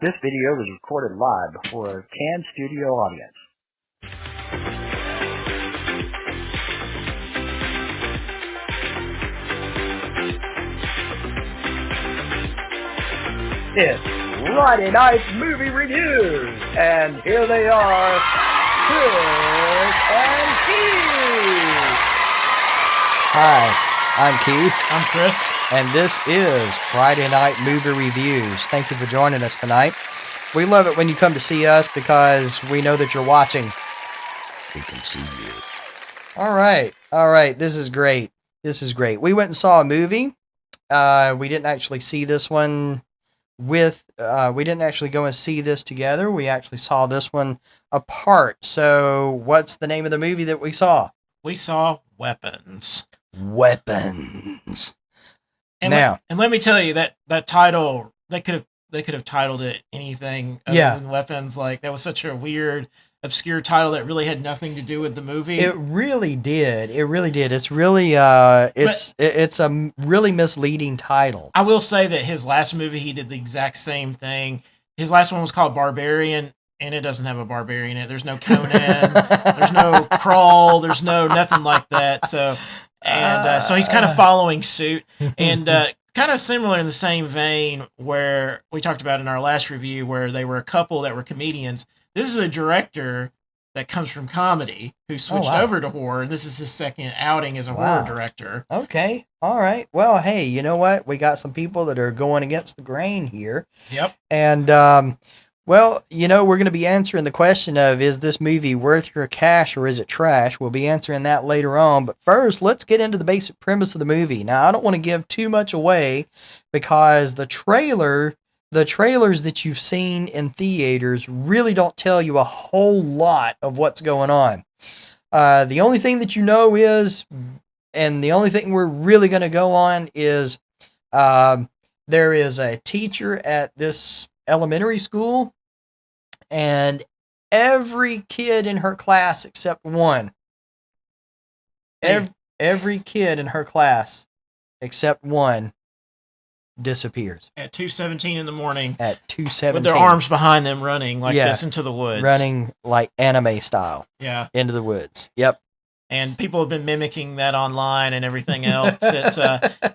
This video was recorded live before a canned studio audience. It's Friday Night Movie Reviews, and here they are, Chris and Keith. Hi, I'm Keith. I'm Chris. And this is Friday Night Movie Reviews. Thank you for joining us tonight. We love it when you come to see us because we know that you're watching. We can see you. All right. This is great. We went and saw a movie. We didn't actually see this one we didn't actually go and see this together. We actually saw this one apart. So what's the name of the movie that we saw? We saw Weapons. And let me tell you that title, they could have titled it anything other than Weapons. Like, that was such a weird, obscure title that really had nothing to do with the movie. It really did. It's really it's a really misleading title. I will say that his last movie, he did the exact same thing. His last one was called Barbarian, and it doesn't have a barbarian in it. There's no Conan, there's no Crawl, there's no nothing like that. So he's kind of following suit, and kind of similar in the same vein where we talked about in our last review, where they were a couple that were comedians. This is a director that comes from comedy who switched over to horror. This is his second outing as a horror director. Okay. All right. Well, hey, you know what? We got some people that are going against the grain here. Yep. And, well, you know, we're going to be answering the question of, is this movie worth your cash or is it trash? We'll be answering that later on. But first, let's get into the basic premise of the movie. Now, I don't want to give too much away because the trailers that you've seen in theaters really don't tell you a whole lot of what's going on. The only thing that you know is, and the only thing we're really going to go on is, there is a teacher at this elementary school, and every kid in her class except one. Every kid in her class except one disappears at 2:17 in the morning. At 2:17, with their arms behind them, running like this into the woods, running like anime style. Yeah, into the woods. Yep. And people have been mimicking that online and everything else.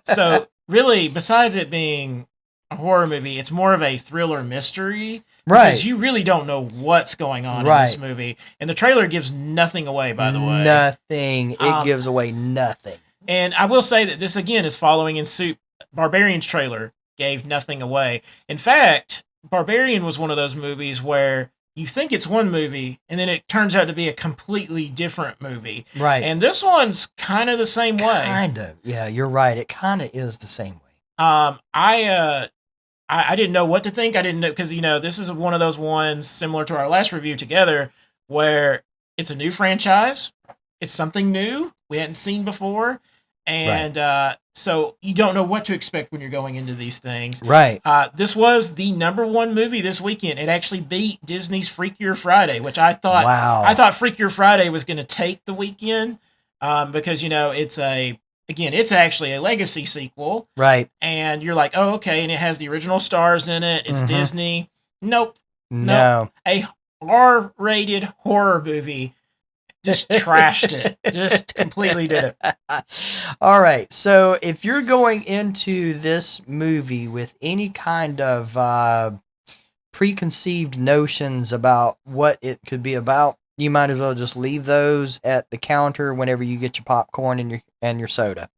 So really, besides it being a horror movie, it's more of a thriller mystery, right? Because you really don't know what's going on in this movie, and the trailer gives nothing away. By the way, nothing. It gives away nothing. And I will say that this again is following in suit. Barbarian's trailer gave nothing away. In fact, Barbarian was one of those movies where you think it's one movie, and then it turns out to be a completely different movie. Right. And this one's kind of the same way. Kind of. Yeah, you're right. It kind of is the same way. I didn't know what to think. I didn't know, because, you know, this is one of those ones similar to our last review together where it's a new franchise. It's something new we hadn't seen before. And so you don't know what to expect when you're going into these things. Right. This was the #1 movie this weekend. It actually beat Disney's Freakier Friday, which I thought Freakier Friday was going to take the weekend because, you know, it's actually a legacy sequel. Right. And you're like, oh, okay, and it has the original stars in it. It's Disney. Nope. No. A R-rated horror movie. Just trashed it. Just completely did it. All right. So if you're going into this movie with any kind of preconceived notions about what it could be about, you might as well just leave those at the counter whenever you get your popcorn and your soda,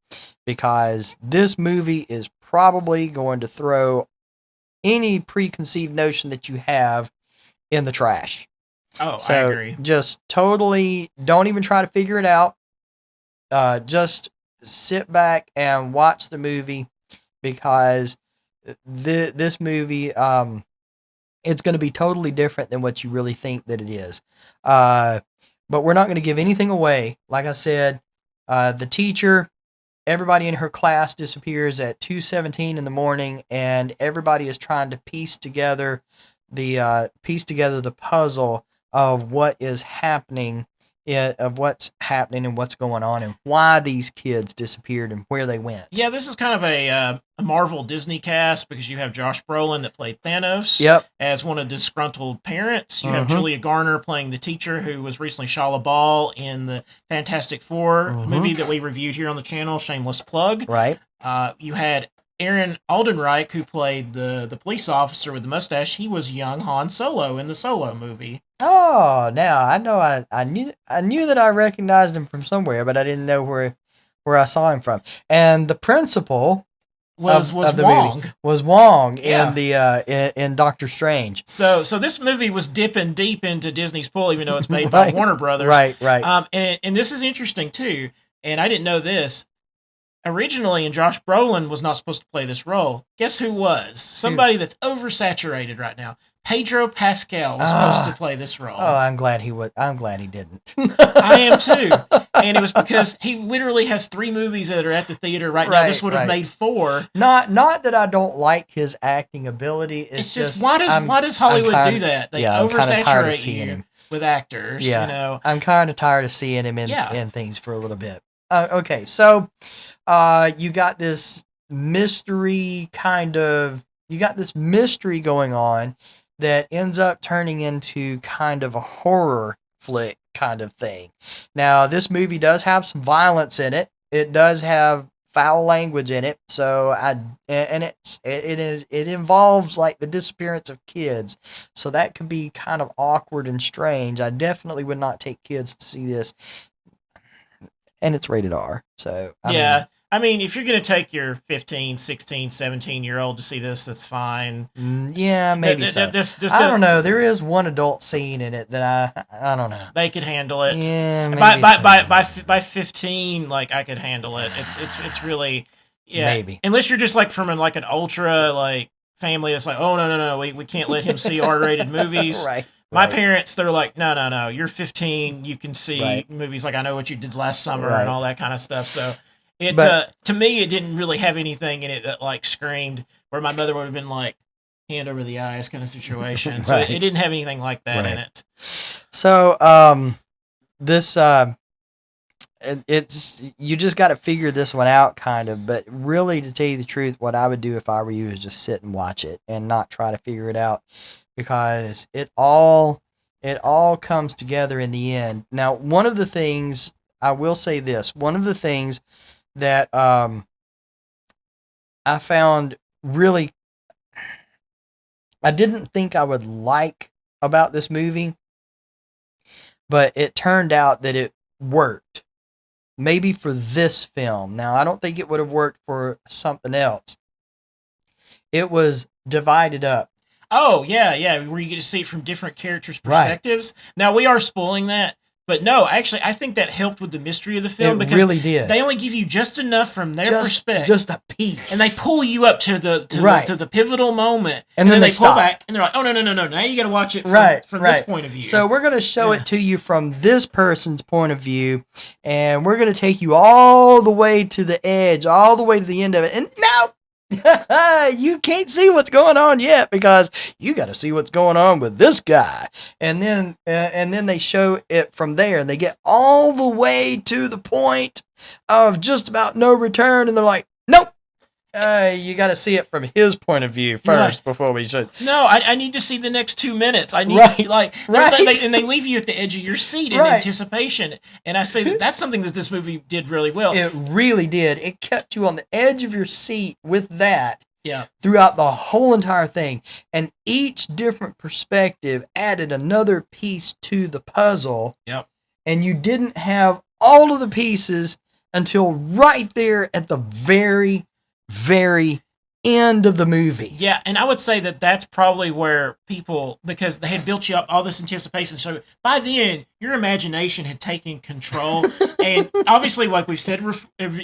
because this movie is probably going to throw any preconceived notion that you have in the trash. Oh, so I agree. Just totally don't even try to figure it out. Just sit back and watch the movie, because this movie, it's going to be totally different than what you really think that it is. But we're not going to give anything away. Like I said, the teacher, everybody in her class disappears at 2:17 in the morning, and everybody is trying to piece together the puzzle of what is happening of what's happening and what's going on and why these kids disappeared and where they went. Yeah, this is kind of a Marvel Disney cast because you have Josh Brolin that played Thanos Yep. as one of the disgruntled parents. You have Mhm. Julia Garner playing the teacher who was recently Shala Ball in the Fantastic Four Mhm. movie that we reviewed here on the channel, shameless plug. Right. You had Aaron Aldenreich, who played the police officer with the mustache. He was young Han Solo in the Solo movie. Oh, now I know I knew that I recognized him from somewhere, but I didn't know where I saw him from. And the principal Was of the Wong. movie was Wong Yeah. in the in Doctor Strange. So this movie was dipping deep into Disney's pool, even though it's made by Right. Warner Brothers. Right. Right. And this is interesting too, and I didn't know this. Originally, and Josh Brolin was not supposed to play this role. Guess who was? Somebody that's oversaturated right now. Pedro Pascal was supposed to play this role. Oh, I'm glad he would. I'm glad he didn't. I am too. And it was because he literally has 3 movies that are at the theater right now. This would have made 4. Not that I don't like his acting ability. It's just why does Hollywood do that? They I'm kinda tired of oversaturate seeing you him. with actors. Yeah. You know. I'm kind of tired of seeing him Yeah. in things for a little bit. Okay, so you got this mystery going on that ends up turning into kind of a horror flick kind of thing. Now, this movie does have some violence in it. It does have foul language in it. So it involves like the disappearance of kids. So that could be kind of awkward and strange. I definitely would not take kids to see this. And it's rated R. So I mean, if you're going to take your 15, 16, 17-year-old to see this, that's fine. Yeah, maybe so. I don't know. There is one adult scene in it that I don't know. They could handle it. Yeah, maybe by 15, like I could handle it. It's really maybe. Unless you're just like from an ultra like family that's like, oh no, we can't let him see R-rated movies. Right. My parents, they're like, no, you're 15, you can see movies like I Know What You Did Last Summer and all that kind of stuff. So to me, it didn't really have anything in it that like screamed where my mother would have been like hand over the eyes kind of situation. So it didn't have anything like that in it. So this it's you just got to figure this one out kind of, but really to tell you the truth, what I would do if I were you is just sit and watch it and not try to figure it out, because it all comes together in the end. Now, one of the things I will say this, one of the things that I found really I didn't think I would like about this movie, but it turned out that it worked. Maybe for this film. Now, I don't think it would have worked for something else. It was divided up. Oh, yeah, where you get to see it from different characters' perspectives. Right. Now, we are spoiling that, but no, actually, I think that helped with the mystery of the film because really did. They only give you just enough from their perspective. Just a piece. And they pull you up to the pivotal moment. And then they pull back, and they're like, oh, no, now you got to watch it from this point of view. So we're going to show it to you from this person's point of view, and we're going to take you all the way to the edge, all the way to the end of it. And now, you can't see what's going on yet because you got to see what's going on with this guy. And then they show it from there, and they get all the way to the point of just about no return, and they're like, nope. You got to see it from his point of view first before we should. No, I need to see the next 2 minutes. I need and they leave you at the edge of your seat in anticipation. And I say that's something that this movie did really well. It really did. It kept you on the edge of your seat with that. Yeah. Throughout the whole entire thing, and each different perspective added another piece to the puzzle. Yep. And you didn't have all of the pieces until right there at the very end of the movie. Yeah, and I would say that that's probably where people, because they had built you up all this anticipation, so by then your imagination had taken control. And obviously, like we've said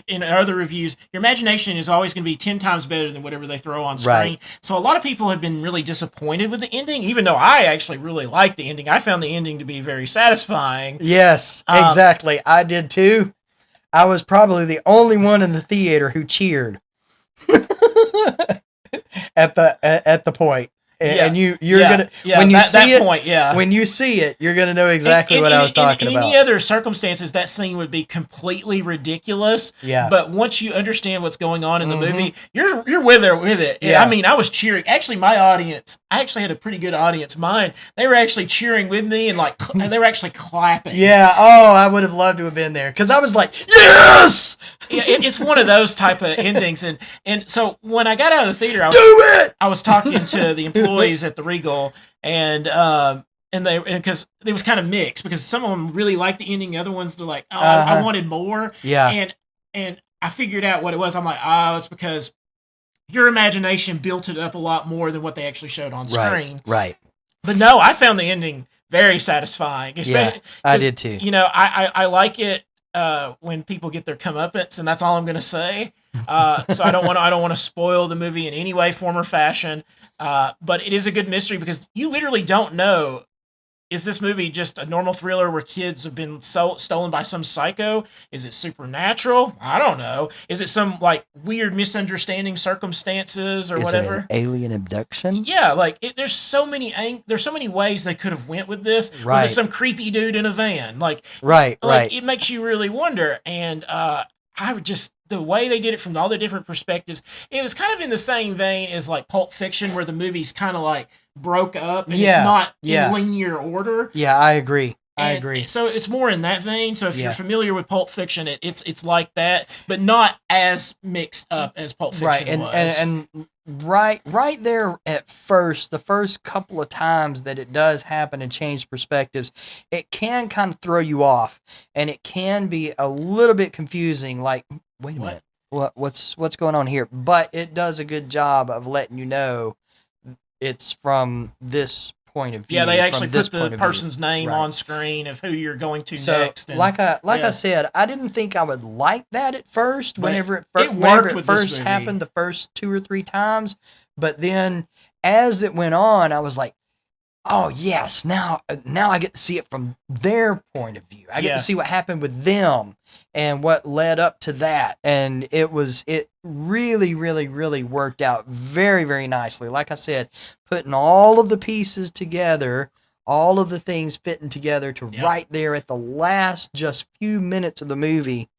in other reviews, your imagination is always going to be 10 times better than whatever they throw on screen. Right. So a lot of people have been really disappointed with the ending, even though I actually really liked the ending. I found the ending to be very satisfying. Yes, exactly. I did too. I was probably the only one in the theater who cheered. at the point. and you're gonna when you see it point, when you see it, you're gonna know exactly what I was talking about. In any other circumstances, that scene would be completely ridiculous. Yeah. But once you understand what's going on in the movie, you're with it. Yeah. I mean, I was cheering. Actually, my audience, I actually had a pretty good audience. Mine, they were actually cheering with me and and they were actually clapping. Yeah. Oh, I would have loved to have been there because I was like, yes. Yeah, it's one of those type of endings, and so when I got out of the theater, I was talking to the employees at the Regal, and because it was kind of mixed because some of them really liked the ending, the other ones they're like, oh, I wanted more. Yeah. And I figured out what it was. I'm like, oh, it's because your imagination built it up a lot more than what they actually showed on screen. Right. But no, I found the ending very satisfying. Yeah, I did too. You know, I like it when people get their comeuppance, and that's all I'm going to say. So I don't want to spoil the movie in any way, form, or fashion. But it is a good mystery because you literally don't know. Is this movie just a normal thriller where kids have been stolen by some psycho? Is it supernatural? I don't know. Is it some like weird misunderstanding circumstances or whatever? An alien abduction? Yeah, like there's so many ways they could have went with this. Right. Was it some creepy dude in a van? Right. It makes you really wonder. And I would just the way they did it from all the different perspectives, it was kind of in the same vein as like Pulp Fiction, where the movie's kind of like broke up and it's not in linear order. Yeah, I agree. I agree. So it's more in that vein. So if you're familiar with Pulp Fiction, it's like that, but not as mixed up as Pulp Fiction was. And right there at first, the first couple of times that it does happen and change perspectives, it can kind of throw you off, and it can be a little bit confusing. Like, wait a minute, what's going on here? But it does a good job of letting you know it's from this point of view. Yeah, they actually put the person's name on screen of who you're going to next. And, like I said, I didn't think I would like that at first. But whenever it first happened, the first 2 or 3 times, but then as it went on, I was like, oh yes, now I get to see it from their point of view. I get to see what happened with them and what led up to that, and it really, really, really worked out very, very nicely. Like I said, putting all of the pieces together, all of the things fitting together to right there at the last just few minutes of the movie,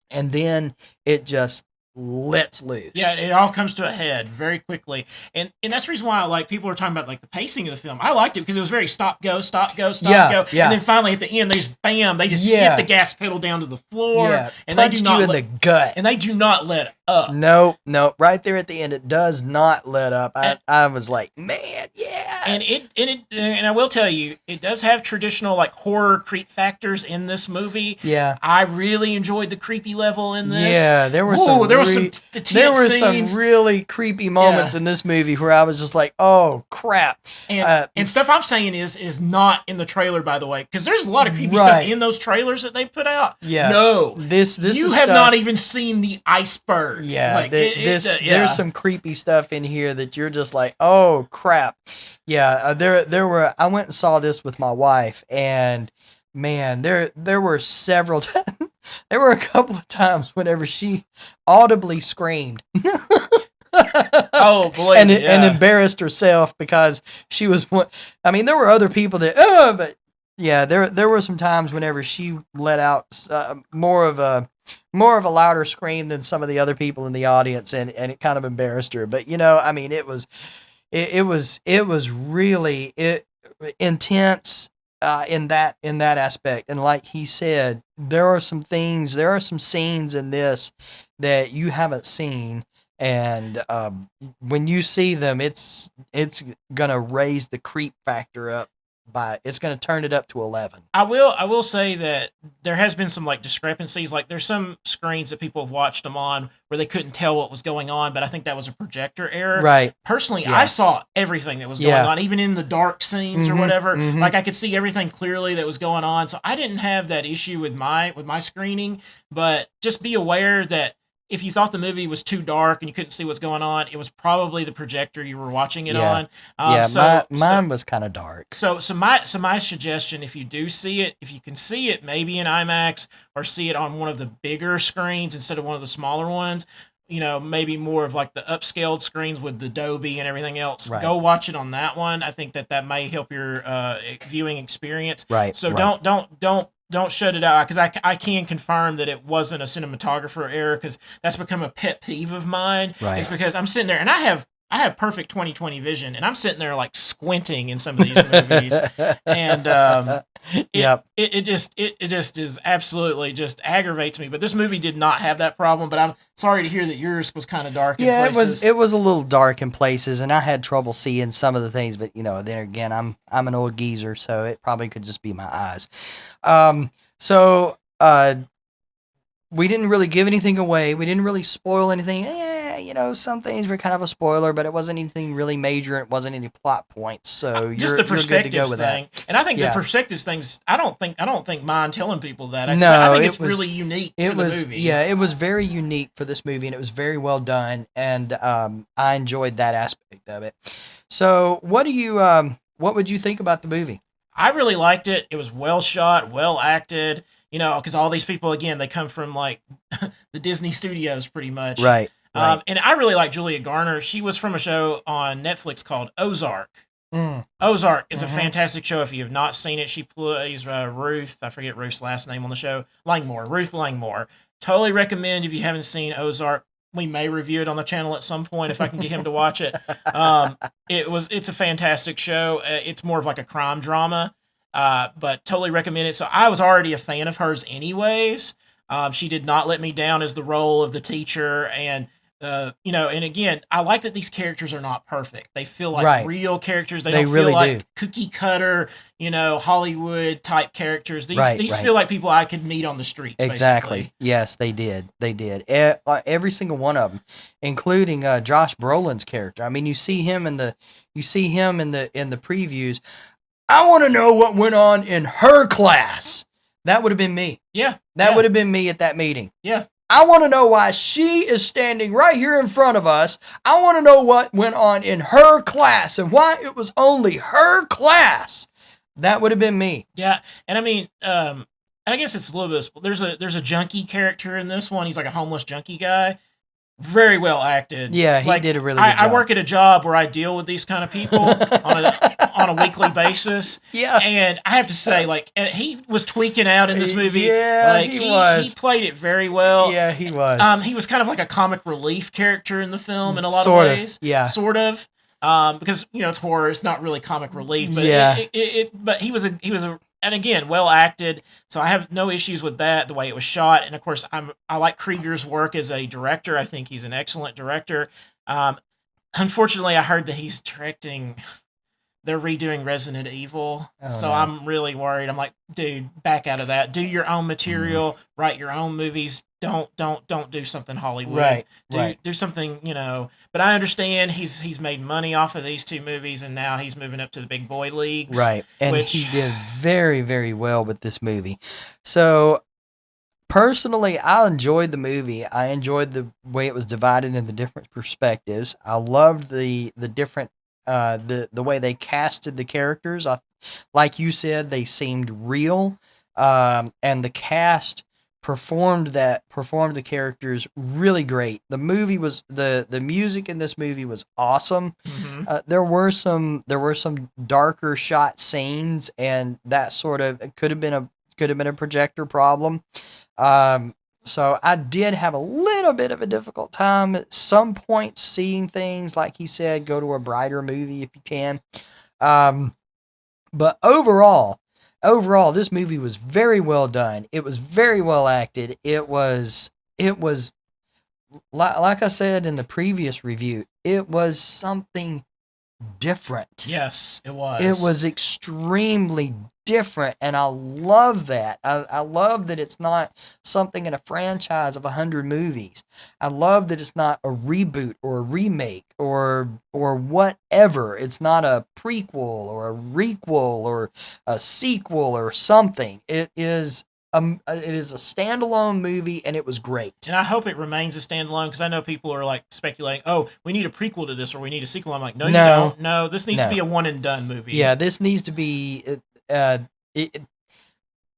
and then it just lets loose. Yeah, it all comes to a head very quickly, and that's the reason why I like people are talking about like the pacing of the film. I liked it because it was very stop go, go, go, and then finally at the end they just hit the gas pedal down to the floor, and punched they do not you in the gut, and they do not let up. No, right there at the end it does not let up. I was like, man, and I will tell you, it does have traditional like horror creep factors in this movie. Yeah, I really enjoyed the creepy level in this. Yeah, there were some really creepy moments in this movie where I was just like, oh crap. And stuff I'm saying is not in the trailer, by the way, because there's a lot of creepy stuff in those trailers that they put out. Yeah, no, this you have not even seen the iceberg. Yeah, there's some creepy stuff in here that you're just like, oh crap. Yeah, there were. I went and saw this with my wife, and man, there were several. There were a couple of times whenever she audibly screamed. Oh boy, and embarrassed herself because she was. I mean, there were other people that. But yeah, there were some times whenever she let out more of a louder scream than some of the other people in the audience, and it kind of embarrassed her. But I mean, it was really intense in that aspect. And like he said, there are some scenes in this that you haven't seen, and when you see them, it's gonna raise the creep factor up. It's going to turn it up to 11. I will say that there has been some like discrepancies. Like there's some screens that people have watched them on where they couldn't tell what was going on, but I think that was a projector error. Right. Personally, I saw everything that was going on, even in the dark scenes or whatever. Like I could see everything clearly that was going on. So I didn't have that issue with my screening, but just be aware that if you thought the movie was too dark and you couldn't see what's going on, it was probably the projector you were watching it on. Mine was kind of dark. So my suggestion, if you do see it, if you can see it maybe in IMAX or see it on one of the bigger screens instead of one of the smaller ones, maybe more of like the upscaled screens with the Dolby and everything else, Right. go watch it on that one. I think that may help your viewing experience. Right. So right. don't shut it out, because I can confirm that it wasn't a cinematographer error, because that's become a pet peeve of mine. Right. It's because I'm sitting there and I have perfect 20/20 vision, and I'm sitting there like squinting in some of these movies, and Yep. it just is absolutely just aggravates me. But this movie did not have that problem. But I'm sorry to hear that yours was kind of dark. Yeah, in places. it was a little dark in places, and I had trouble seeing some of the things. But then again, I'm an old geezer, so it probably could just be my eyes. So we didn't really give anything away. We didn't really spoil anything. Some things were kind of a spoiler, but it wasn't anything really major. It wasn't any plot points. So just you're the good to go perspectives with thing. that. And I think Yeah. the perspectives things, I don't think mind telling people that. No, I think it it's was- really unique It for was the movie. yeah, it was very unique for this movie, and it was very well done, and I enjoyed that aspect of it. So what would you think about the movie? I really liked it. It was well shot, well acted. Because all these people, again, they come from like the Disney studios, pretty much. Right. Right. And I really like Julia Garner. She was from a show on Netflix called Ozark. Mm. Ozark is Mhm. a fantastic show. If you have not seen it, she plays Ruth. I forget Ruth's last name on the show. Ruth Langmore. Totally recommend if you haven't seen Ozark. We may review it on the channel at some point if I can get him to watch it. It's a fantastic show. It's more of like a crime drama, but totally recommend it. So I was already a fan of hers anyways. She did not let me down as the role of the teacher, and and again, I like that these characters are not perfect. They feel like Right. real characters. They They don't really feel like do. cookie cutter, Hollywood type characters. These Right, these right. feel like people I could meet on the streets. Exactly. Basically. Yes, they did. They did. Every single one of them, including Josh Brolin's character. I mean, you see him in the previews. I want to know what went on in her class. That would have been me. Yeah. That yeah, would have been me at that meeting. Yeah. I want to know why she is standing right here in front of us. I want to know what went on in her class and why it was only her class. That would have been me. Yeah, and I mean, and I guess it's a little bit. There's a junkie character in this one. He's like a homeless junkie guy. Very well acted. Yeah, he did a really good job. I work at a job where I deal with these kind of people on a weekly basis. Yeah. And I have to say, like, he was tweaking out in this movie. Yeah, like, he was. He played it very well. Yeah, he was. He was kind of like a comic relief character in the film in a lot Sort of of, ways. yeah. Sort of. Because it's horror, it's not really comic relief, but Yeah. but he was and again, well acted, so I have no issues with that. The way it was shot, and of course, I like Krieger's work as a director. I think he's an excellent director. Unfortunately, I heard that he's directing. They're redoing Resident Evil, so no. I'm really worried. I'm like, dude, back out of that. Do your own material, write your own movies. Don't do something Hollywood. Right. Do something, But I understand he's made money off of these two movies, and now he's moving up to the big boy leagues. Right. And he did very, very well with this movie. So personally, I enjoyed the movie. I enjoyed the way it was divided into different perspectives. I loved the different the way they casted the characters. Like you said, they seemed real. And the cast performed the characters really great. The movie was the music in this movie was awesome. Mm-hmm. There were some darker shot scenes, and that sort of could have been a projector problem. So I did have a little bit of a difficult time at some points seeing things. Like he said, go to a brighter movie if you can. But overall, this movie was very well done. It was very well acted. It was like I said in the previous review, it was something different. Yes, it was. It was extremely different, and I love that. I love that it's not something in a franchise of 100 movies. I love that it's not a reboot or a remake or whatever. It's not a prequel or a requel or a sequel or something. It is a standalone movie, and it was great. And I hope it remains a standalone, because I know people are like speculating, oh, we need a prequel to this or we need a sequel. I'm like, no, you don't. No, this needs to be a one and done movie. Yeah, this needs to be.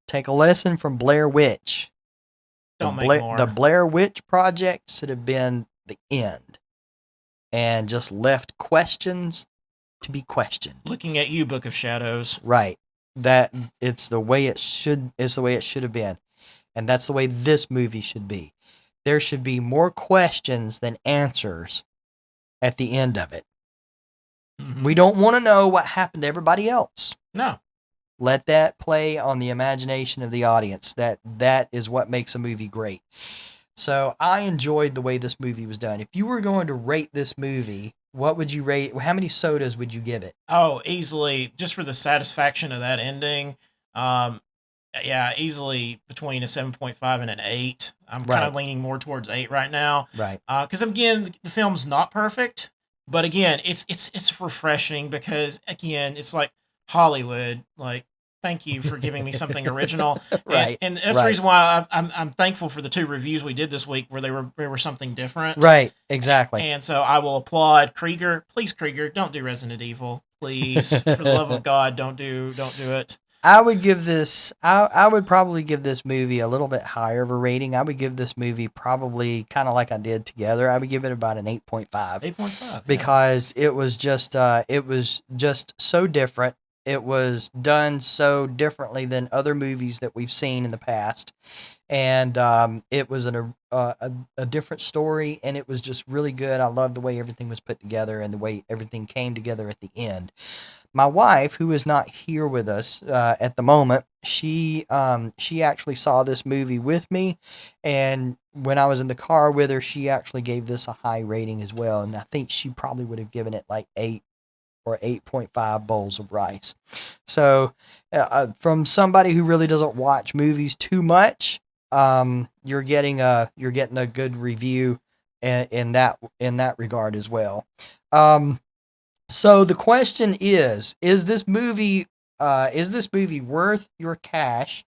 Take a lesson from Blair Witch. Don't make more. The Blair Witch Project should have been the end and just left questions to be questioned. Looking at you, Book of Shadows. Right. That it's the way it should have been. And that's the way this movie should be. There should be more questions than answers at the end of it. Mhm. We don't want to know what happened to everybody else. No. Let that play on the imagination of the audience. That is what makes a movie great. So I enjoyed the way this movie was done. If you were going to rate this movie, what would you rate? How many sodas would you give it? Oh, easily, just for the satisfaction of that ending. Yeah, easily between a 7.5 and an 8. I'm kind of Right. leaning more towards 8 right now. Right. Because again, the film's not perfect, but again, it's refreshing because again, it's like Hollywood. Like, thank you for giving me something original. Right. And that's the Right. reason why I'm thankful for the 2 reviews we did this week where they were something different. Right. Exactly. And so I will applaud Krieger. Please, Krieger, don't do Resident Evil. Please, for the love of God, don't do it. I would give this. I would probably give this movie a little bit higher of a rating. I would give this movie probably kind of like I did Together. I would give it about an 8.5 8.5. because it was just so different. It was done so differently than other movies that we've seen in the past, and it was a different story, and it was just really good. I love the way everything was put together and the way everything came together at the end. My wife, who is not here with us at the moment, she actually saw this movie with me, and when I was in the car with her, she actually gave this a high rating as well, and I think she probably would have given it like 8 or 8.5 bowls of rice. So, from somebody who really doesn't watch movies too much, you're getting a good review in that regard as well. So the question is this movie worth your cash,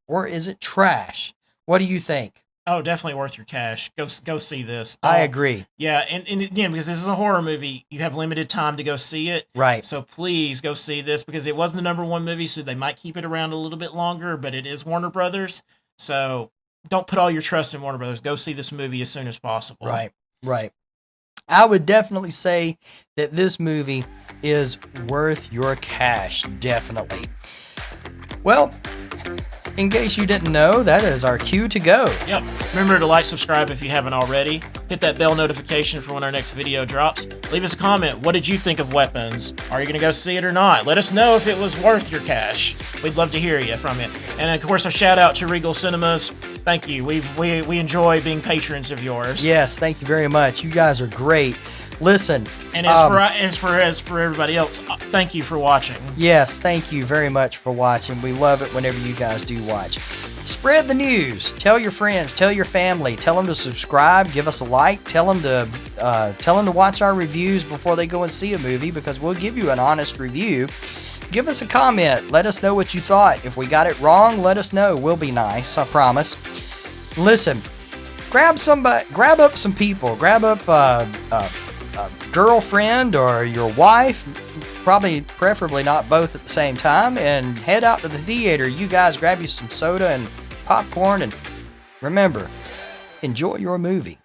or is it trash? What do you think? Oh, definitely worth your cash. Go see this. I agree. Yeah, and again, because this is a horror movie, you have limited time to go see it. Right. So please go see this because it was the #1 movie, so they might keep it around a little bit longer, but it is Warner Brothers. So don't put all your trust in Warner Brothers. Go see this movie as soon as possible. Right. Right. I would definitely say that this movie is worth your cash. Definitely. Well, in case you didn't know, that is our cue to go. Yep. Remember to like, subscribe if you haven't already. Hit that bell notification for when our next video drops. Leave us a comment. What did you think of Weapons? Are you going to go see it or not? Let us know if it was worth your cash. We'd love to hear you from you. And of course, a shout out to Regal Cinemas. Thank you. We enjoy being patrons of yours. Yes, thank you very much. You guys are great. Listen, And as for everybody else, thank you for watching. yes, thank you very much for watching. We love it whenever you guys do watch. Spread the news. Tell your friends. Tell your family. Tell them to subscribe. Give us a like. Tell them to watch our reviews before they go and see a movie, because we'll give you an honest review. Give us a comment. Let us know what you thought. If we got it wrong, let us know. We'll be nice. I promise. Listen, grab up some people. Grab up a girlfriend or your wife, preferably not both at the same time, and head out to the theater. You guys grab you some soda and popcorn, and remember, enjoy your movie.